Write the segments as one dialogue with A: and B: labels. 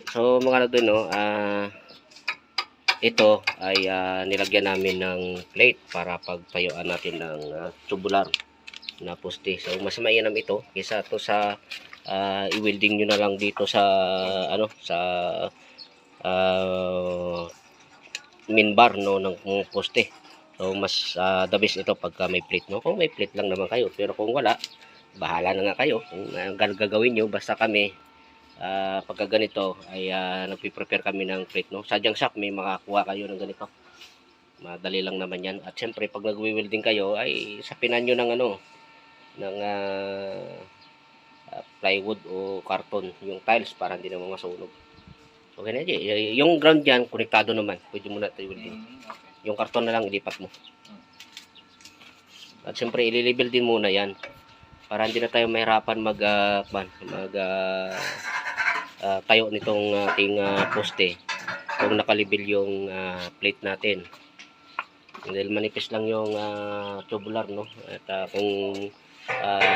A: So mga ano dun, no, ito ay nilagyan namin ng plate para pagtayuan natin ng tubular na poste. So mas mainam ito kaysa to sa i-welding nyo na lang dito sa ano sa main bar, no, ng poste. So mas the best ito pagka may plate, no. Kung may plate lang naman kayo, pero kung wala, bahala na nga kayo kung gagawin nyo. Basta kami pagka ganito ay nagpi-prepare kami ng plate, no. Sadyang sak may makakuha kayo ng ganito, madali lang naman yan. At syempre pag nagwi-welding kayo ay sapinan nyo ng ano ng plywood o karton yung tiles para hindi naman masunog. Okay na dyan. Yung ground dyan konektado naman, pwede mo na ito i-welding. Yung karton na lang ilipat mo. At syempre ililibel din muna yan para hindi na tayo mahirapan tayo nitong ating poste kung nakalibil yung plate natin. Dahil manipis lang yung tubular, no. At kung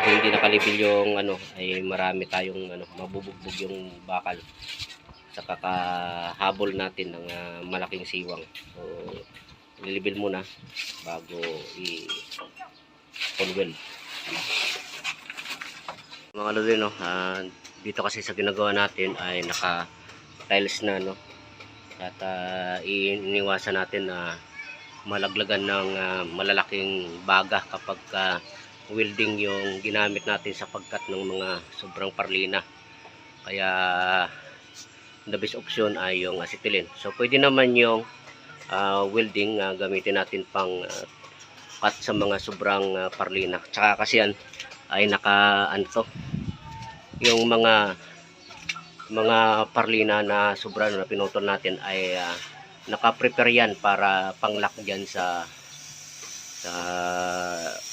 A: hindi nakalibil yung ano ay marami tayong ano, mabubugbog yung bakal sa kakahabol natin ng malaking siwang. So ililibil muna bago i-conweld. Mga ano din, no, dito kasi sa ginagawa natin ay naka tiles na, no, at iniwasan natin na malaglagan ng malalaking baga kapag welding yung ginamit natin sapagkat ng mga sobrang parlina. Kaya the best option ay yung acetylene. So pwede naman yung welding gamitin natin pang cut sa mga sobrang parlina. Tsaka kasi yan ay naka ano to, yung mga parlina na sobra na pinutol natin ay naka-prepare yan para pang-lock dyan sa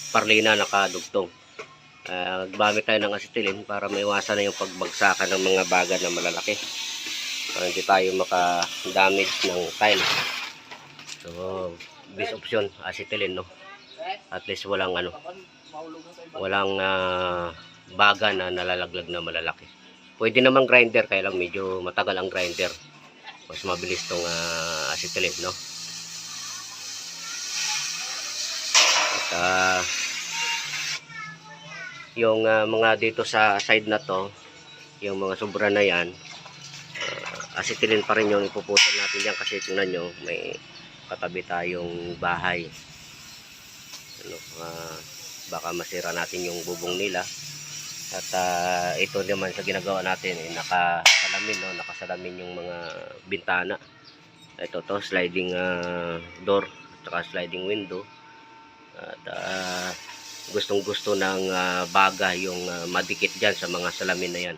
A: parlina nakadugtong. Gamit tayo ng acetylene para maiwasan na yung pagbagsakan ng mga baga na malalaki, para hindi tayo maka-damage ng tile. So best option acetylene, no. At least walang ano, walang baga na nalalaglag na malalaki. Pwede naman grinder, kaya lang medyo matagal ang grinder. Mas mabilis tong acetylene, no. At yung mga dito sa side na to, yung mga sobra na yan, acetylene pa rin yung ipuputol natin dyan kasi tingnan nyo may katabi tayong bahay, ano, baka masira natin yung bubong nila. At ito naman sa ginagawa natin nakasalamin, no, nakasalamin yung mga bintana. Ito to sliding door at sliding window. At gustong gusto ng baga yung madikit dyan sa mga salamin na yan,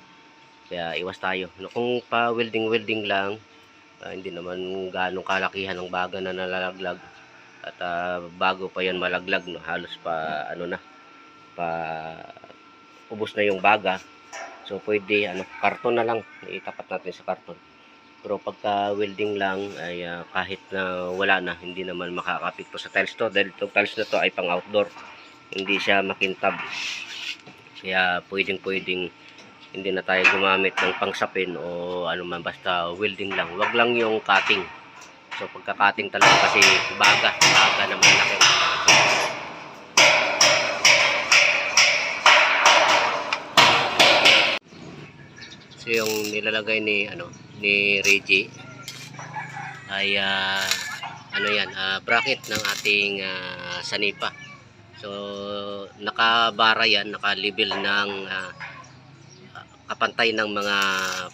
A: kaya iwas tayo, no. Kung pa welding lang, hindi naman ganong kalakihan ng baga na nalalaglag. At bago pa yan malaglag, no, halos pa ano na, pa ubos na yung baga. So pwede ano, karton na lang itapat natin sa karton. Pero pagka welding lang ay kahit na wala na, hindi naman makakapekto sa tiles to, dahil itong tiles na to ay pang outdoor, hindi siya makintab. Kaya pwedeng hindi na tayo gumamit ng pangsapin o ano man, basta welding lang. Wag lang yung cutting. So pagka cutting talaga kasi baga na malaki. So yung nilalagay ni Reggie ay ano yan, bracket ng ating sanipa. So nakabara yan, naka-level ng kapantay ng mga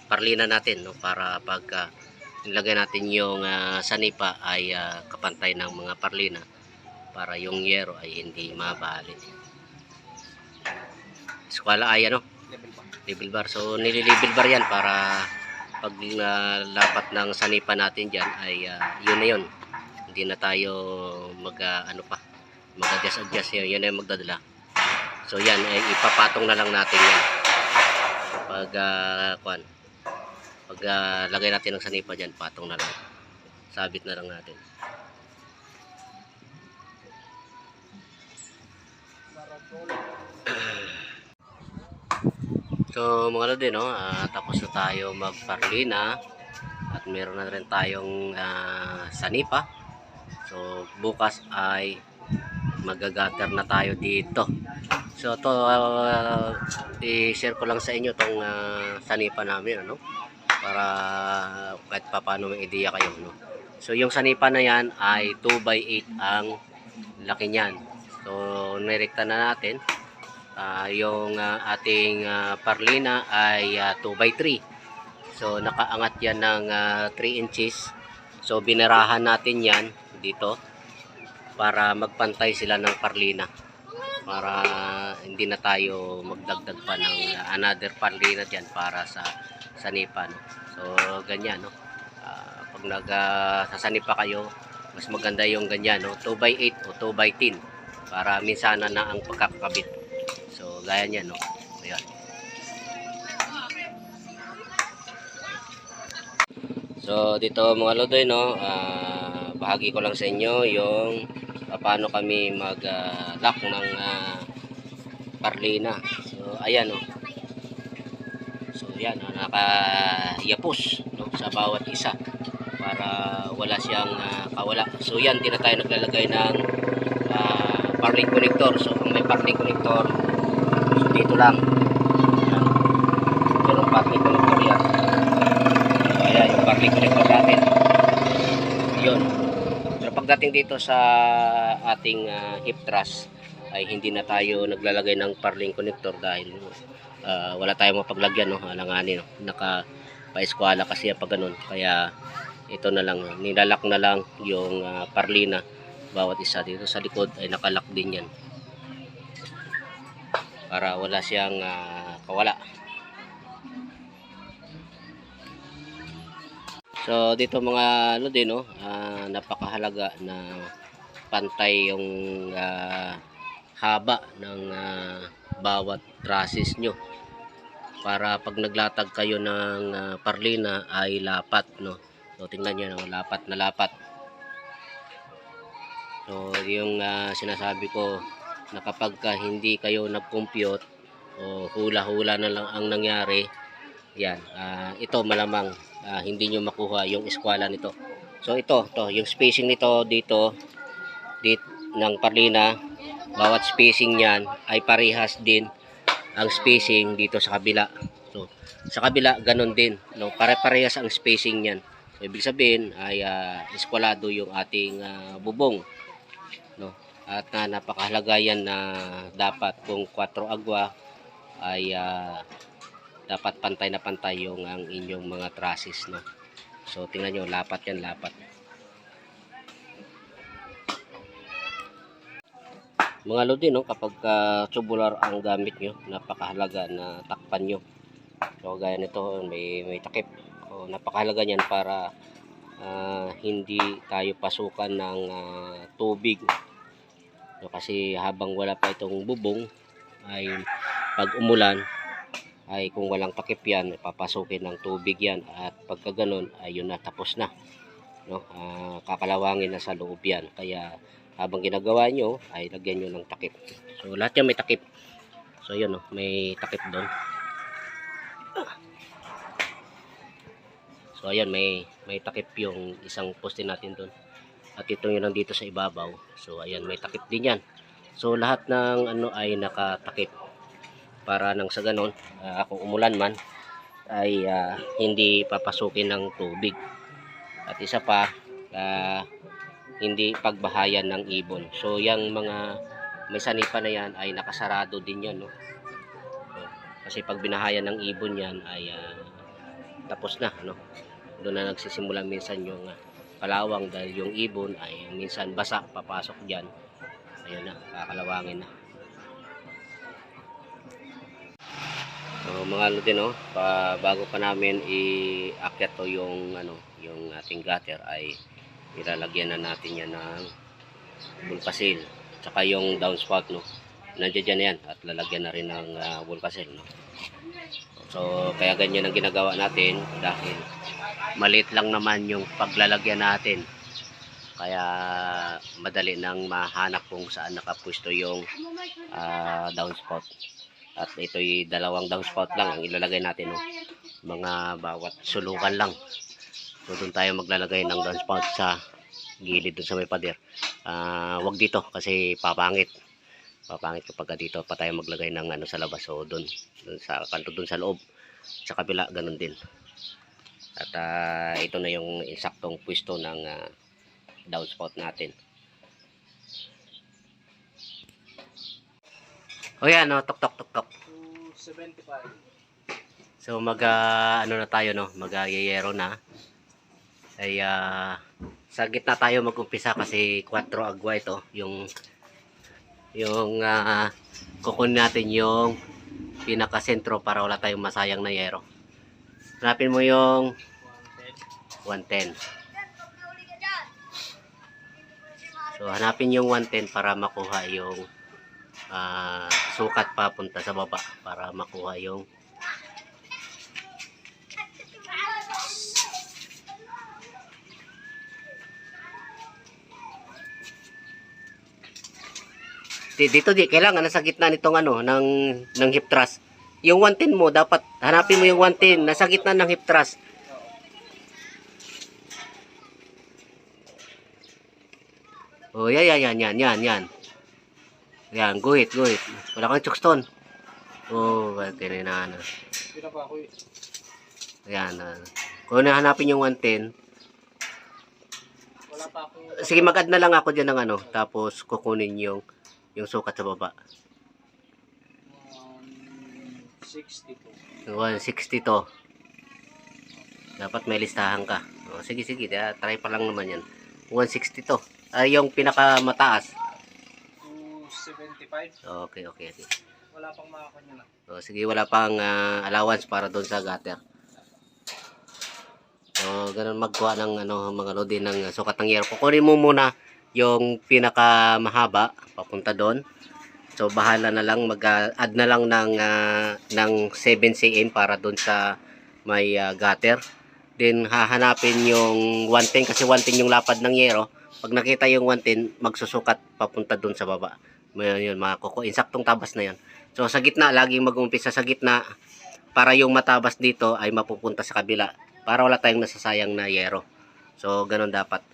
A: parlina natin, no, para pagka nilagay natin yung sanipa ay kapantay ng mga parlina, para yung yero ay hindi mabali. Eskwala ay ano, level bar. So nililibel bar yan para pag lapat ng sanipa natin dyan ay yun na yun, hindi na tayo mag-adjust yun na yung magdadala. So yan ay ipapatong na lang natin yan pag lagay natin ng sanipa dyan, patong na lang, sabit na lang natin. So mga lodi, no, tapos na tayo magparlina. meron na rin tayong sanipa. So bukas ay magagater na tayo dito. So to i-share ko lang sa inyo tong sanipa namin, ano, para kahit paano may ideya kayo, no. So yung sanipa na yan ay 2x8 ang laki niyan. So nirekta na natin. Yung ating parlina ay 2x3. So nakaangat yan ng 3 inches. So binarahan natin yan dito para magpantay sila ng parlina, para hindi na tayo magdagdag pa ng another parlina dyan para sa sanipa, no? So ganyan, no. Pag nagsasanipa kayo, mas maganda yung ganyan, no, 2x8 o 2x10 para minsanan na ang pagkakabit. So gaya niyan, no. Ayan. So dito mga lodoy, no, bahagi ko lang sa inyo yung paano kami mag-lock ng parlina. So ayan, no. So yan, no, naka-yapos, no, sa bawat isa para wala siyang kawala. So yan, di na tayo naglalagay ng parling connector. So kung may parling connector, so dito lang. Ayan. Pero parling connector yan. So ayan, yung parling connector natin. Yun. Pero pagdating dito sa ating hip truss, ay hindi na tayo naglalagay ng parling connector dahil wala tayong mapaglagyan, no, alanganin, no. Naka-paeskwala kasi pag ganun. Kaya ito na lang, nilalak na lang yung parlina bawat isa. Dito sa likod ay nakalak din yan para wala siyang kawala. So dito mga ano din, no, napakahalaga na pantay yung haba ng bawat trusses nyo para pag naglatag kayo ng parlina ay lapat, no. So tingnan nyo, no, lapat na lapat. So yung sinasabi ko na kapag hindi kayo nag-compute o hula-hula na lang ang nangyari, yan, ito malamang hindi nyo makuha yung eskwala nito. So ito yung spacing nito dito ng parlina, bawat spacing niyan ay parehas din ang spacing dito sa kabila. So sa kabila ganun din, no, pare-parehas ang spacing niyan. So, ibig sabihin ay eskwalado yung ating bubong, no. At napakahalaga yan na dapat kung 4 agwa ay dapat pantay na pantay yung ang inyong mga trusses, no. So tingnan nyo, lapat yan, lapat. Mga lodi, no, kapag tubular ang gamit nyo, napakahalaga na takpan nyo. So gaya nito, may takip. So, napakahalaga niyan para hindi tayo pasukan ng tubig. So, kasi habang wala pa itong bubong ay pag umulan ay kung walang takip yan, papasukin ng tubig yan, at pagka ganun ay yun na, tapos na, no. Kakalawangin na sa loob yan. Kaya habang ginagawa nyo ay lagyan nyo ng takip. So lahat yan may takip. So yun, no, may takip doon. So ayan, may takip yung isang poste natin doon. At ito yung nandito sa ibabaw. So ayan, may takip din yan. So lahat ng ano ay nakatakip para nang sa ganon, kung umulan man ay hindi papasukin ng tubig. At isa pa, hindi pagbahayan ng ibon. So yung mga may sanipa na yan ay nakasarado din yan, no. So, kasi pag binahayan ng ibon yan ay tapos na, no. Doon na nagsisimula minsan yung kalawang dahil yung ibon ay minsan basa, papasok dyan. Ayun na, kakalawangin na. So mga lodi, no, bago pa namin iakyat to yung yung ating gutter ay ilalagyan na natin yan ng bulkasil tsaka yung downspout, no. Nandiyan dyan yan at lalagyan na rin ng bulkasil, no. So kaya ganyan ang ginagawa natin dahil maliit lang naman yung paglalagyan natin. Kaya madali nang mahanap kung saan nakapwesto yung downspout. At ito'y dalawang downspout lang ang ilalagay natin, no. Mga bawat sulukan lang. So doon tayo maglalagay ng downspout sa gilid doon sa may pader. Wag dito kasi papangit. Papangit kapag dito pa tayo maglagay ng ano sa labas. So doon sa kanto doon sa loob, sa kabila ganun din. At ito na yung insaktong pwesto ng downspout natin. O yan, no, tok tok tok tok.
B: 275.
A: So ano na tayo, no, mag-yeyero na. Ay sa gitna tayo mag-umpisa kasi 4 agwa ito, yung kukunin natin yung pinaka-sentro para wala tayong masayang na yero. Hanapin mo yung 110. So hanapin yung 110 para makuha yung sukat papunta sa baba, para makuha yung dito kailangan nasa gitna nitong ano ng hip thrust. Yung 110 mo dapat hanapin mo yung 110 nasa gitna ng hip thrust. Oh, yan. Yan, guhit. Wala kang chokstone. Oh, kaya na ano.
B: Pila pa ako eh.
A: Yan. Kung nahanapin yung 110,
B: Wala pa ako.
A: sige, mag-add na lang ako diyan ng ano, tapos kukunin yung sukat sa baba.
B: 162.
A: 160 to. Dapat may listahan ka. Oh, sige, try pa lang naman yan. 160 to. Yung pinakamataas.
B: 275.
A: Okay.
B: Wala pang makakanya na.
A: So, sige, wala pang allowance para doon sa gutter. So, ganun magkuha ng mga lodi ng sukat ng yero. Kukunin mo muna yung pinakamahaba papunta doon. So, bahala na lang mag-add na lang ng 7 cm para doon sa may gutter. Then hahanapin yung 110 kasi 110 yung lapad ng yero. Pag nakita yung 110, magsusukat papunta doon sa baba. Yun, mga kuko. Insaktong tabas na yun. So sa gitna, laging mag-umpisa sa gitna para yung matabas dito ay mapupunta sa kabila. Para wala tayong nasasayang na yero. So ganun dapat.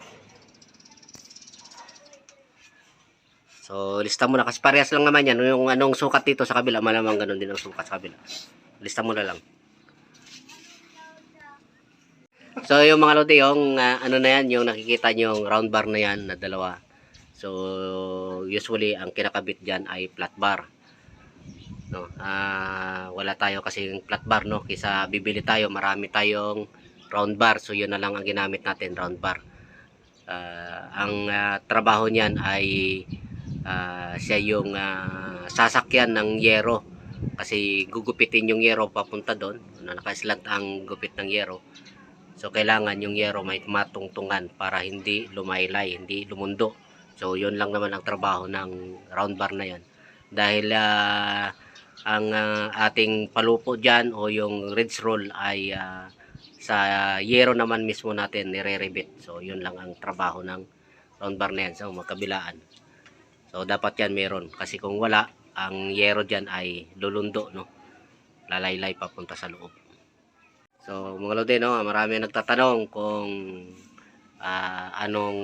A: So lista mo na kasi parehas lang naman yan. Yung anong sukat dito sa kabila, malamang ganun din ang sukat sa kabila. Lista mo na lang. So yung mga lodi, yung ano na yan, yung nakikita nyo yung round bar na yan na dalawa. So usually ang kinakabit dyan ay flat bar. No, wala tayo kasi yung flat bar, no, kaysa bibili tayo, marami tayong round bar. So yun na lang ang ginamit natin, round bar. Ang trabaho niyan ay siya yung sasakyan ng yero. Kasi gugupitin yung yero papunta doon. Nakaslant ang gupit ng yero. So kailangan yung yero may matungtungan para hindi lumaylay, hindi lumundo. So yun lang naman ang trabaho ng round bar na yan. Dahil ang ating palupo dyan o yung ridge roll ay sa yero naman mismo natin nire-rebit. So yun lang ang trabaho ng round bar na yan. So magkabilaan. So dapat yan meron. Kasi kung wala, ang yero dyan ay lulundo, no? Lalaylay papunta sa loob. So mga lodi, no, marami nagtatanong kung anong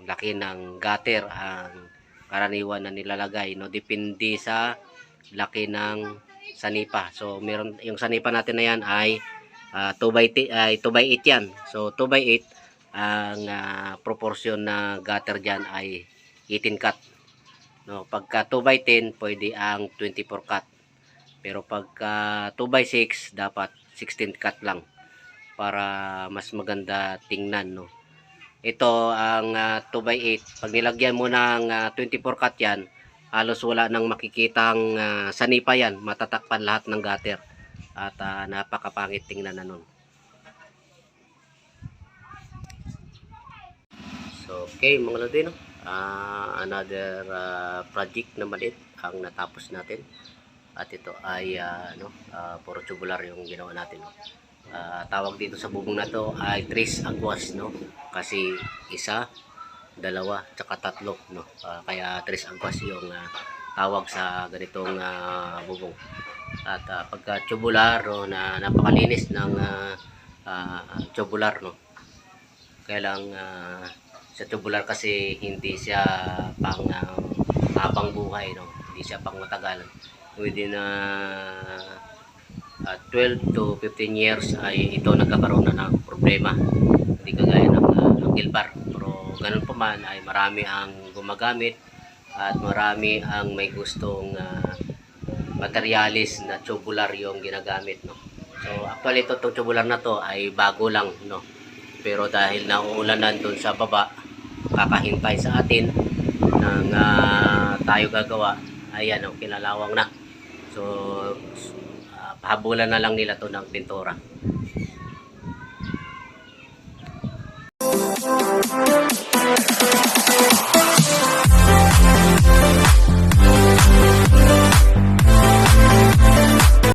A: laki ng gutter ang karaniwan na nilalagay, no? Depende sa laki ng sanipa. So meron yung sanipa natin na yan ay 2x8 yan. So 2x8 ang proportion na gutter diyan ay 18 cut. No, pagka 2x10 pwede ang 24 cut. Pero pagka 2x6 dapat 16 cut lang para mas maganda tingnan, no. Ito ang 2x8. Pag nilagyan mo ng 24 cut yan, halos wala nang makikitang sanipa yan. Matatakpan lahat ng gutter. At napakapangit tingnan na nun. So, okay mga lodi, no? Another project na maliit ang natapos natin. At ito ay puro tubular yung ginawa natin, no? Tawag dito sa bubong na to ay 3 agwas, no? Kasi 1, 2, tsaka 3, no? Kaya 3 agwas yung tawag sa ganitong bubong. At pagka tubular, no, na napakalinis ng tubular, no. Kaya lang sa tubular kasi hindi siya pang habang buhay, no. Hindi siya pang matagal. Within 12 to 15 years ay ito nagkakaroon na ng problema. Hindi kagaya ng gilbar. Pero ganun pa man ay marami ang gumagamit at marami ang may gustong materialis na tubular yung ginagamit, no. So actually itong tubular na to ay bago lang, no. Pero dahil nauulanan doon sa baba, kakahintay sa atin ng tayo gagawa, ayan, oh, kinalawang na. So pahabulan na lang nila to ng pintura.